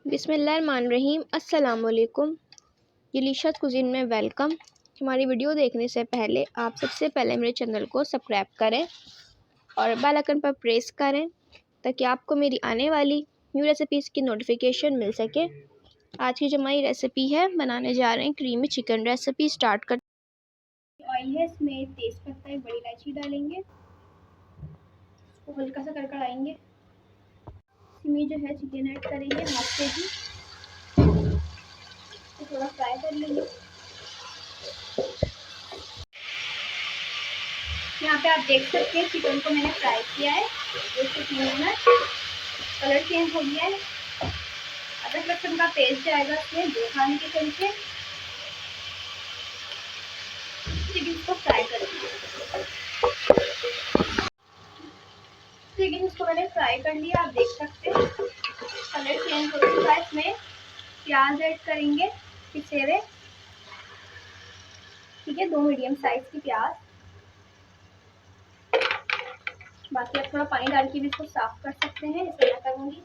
बिस्मिल्लाहिर्रहमानिर्रहीम। अस्सलाम वालेकुम। डिलीशियस कुज़ीन में वेलकम। हमारी वीडियो देखने से पहले आप सबसे पहले मेरे चैनल को सब्सक्राइब करें और बेल आइकन पर प्रेस करें ताकि आपको मेरी आने वाली न्यू रेसिपीज़ की नोटिफिकेशन मिल सके। आज की जो हमारी रेसिपी है, बनाने जा रहे हैं क्रीमी चिकन। रेसिपी स्टार्ट कर। ऑयल है, इसमें तेज़ पत्ता है, बड़ी इलायची डालेंगे, इसको हल्का सा कड़कड़ाएंगे। इसमें जो है चिकन ऐड करेंगे, हाफ के जी, तो थोड़ा फ्राई कर लेंगे। यहाँ पे आप देख सकते हैं चिकन को मैंने फ्राई किया है 2 से 3 मिनट। कलर चेंज हो गया है। अदरक लहसुन का पेस्ट जाएगा इसमें 2 खाने के चमचे। चिकन को फ्राई करेंगे। चिकन इसको मैंने फ्राई कर लिया, आप देख सकते हैं कलर चेंज हो चुका है। इसमें प्याज ऐड करेंगे पिसे हुए, ठीक है, 2 मीडियम साइज की प्याज। बाकी आप थोड़ा पानी डाल के भी इसको साफ कर सकते हैं, इसे मैं करूँगी।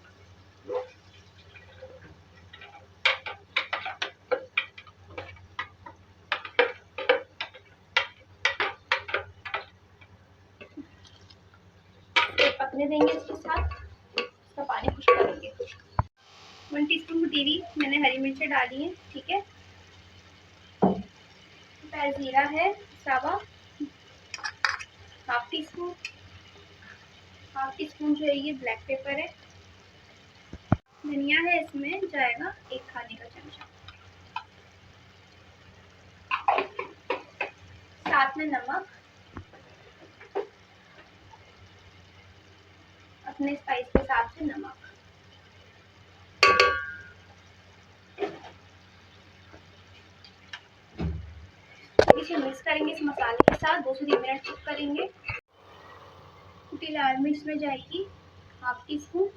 पकने देंगे, इसके साथ इसका पानी खुश करेंगे। 1 टीस्पून कुटी हुई मैंने हरी मिर्चें डाली हैं, ठीक है। जीरा है सावा, हाफ टी स्पून जो है ये ब्लैक पेपर है। धनिया है, इसमें जाएगा 1 खाने का चमचा। साथ में नमक, अपने स्पाइस के हिसाब से नमक। इसे मिक्स करेंगे इस मसाले के साथ, 2 से 3 मिनट कुक करेंगे। कुटी लाल मिर्च में जाएगी हाफ टी स्पून,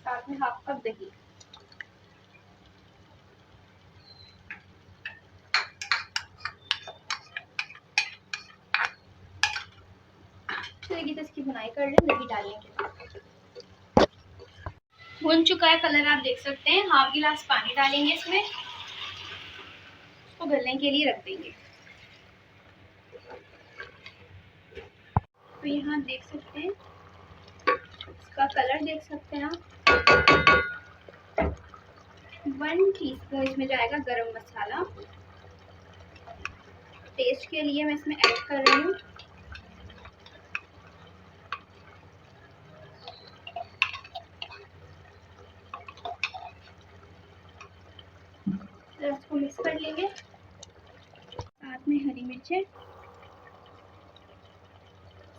साथ में हाफ कप दही। तरीके से इसकी बुनाई कर लें दही डालने के बाद। भुन चुका है कलर, आप देख सकते हैं। हाफ गिलास पानी डालेंगे इसमें, इसको गलने के लिए रख देंगे। तो यहाँ देख सकते हैं इसका कलर, देख सकते हैं आप। 1 टीस्पून इसमें जाएगा गरम मसाला, टेस्ट के लिए मैं इसमें ऐड कर रही हूँ। इसको मिक्स कर लेंगे। साथ में हरी मिर्चें,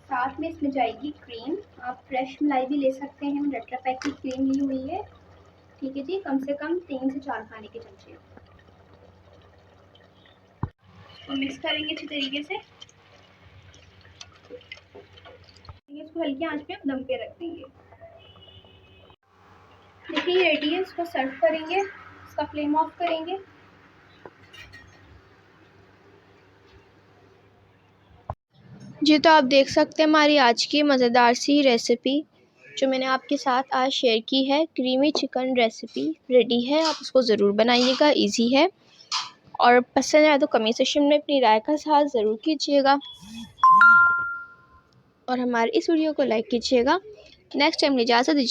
साथ में इसमें जाएगी क्रीम। आप फ्रेश मलाई भी ले सकते हैं, टेट्रा पैक की क्रीम ली हुई है, ठीक है जी। कम से कम 3 से 4 खाने के चमचे। तो मिक्स करेंगे अच्छी तरीके से। इसको हल्की आंच पे दम पे रख देंगे। देखिए रेडी है, इसको सर्व करेंगे। इसका फ्लेम ऑफ करेंगे। जी, तो आप देख सकते हैं हमारी आज की मज़ेदार सी रेसिपी जो मैंने आपके साथ आज शेयर की है। क्रीमी चिकन रेसिपी रेडी है, आप उसको ज़रूर बनाइएगा, इजी है। और पसंद आए तो कमेंट सेक्शन में अपनी राय का साथ ज़रूर कीजिएगा और हमारे इस वीडियो को लाइक कीजिएगा। नेक्स्ट टाइम इजाज़त दीजिए।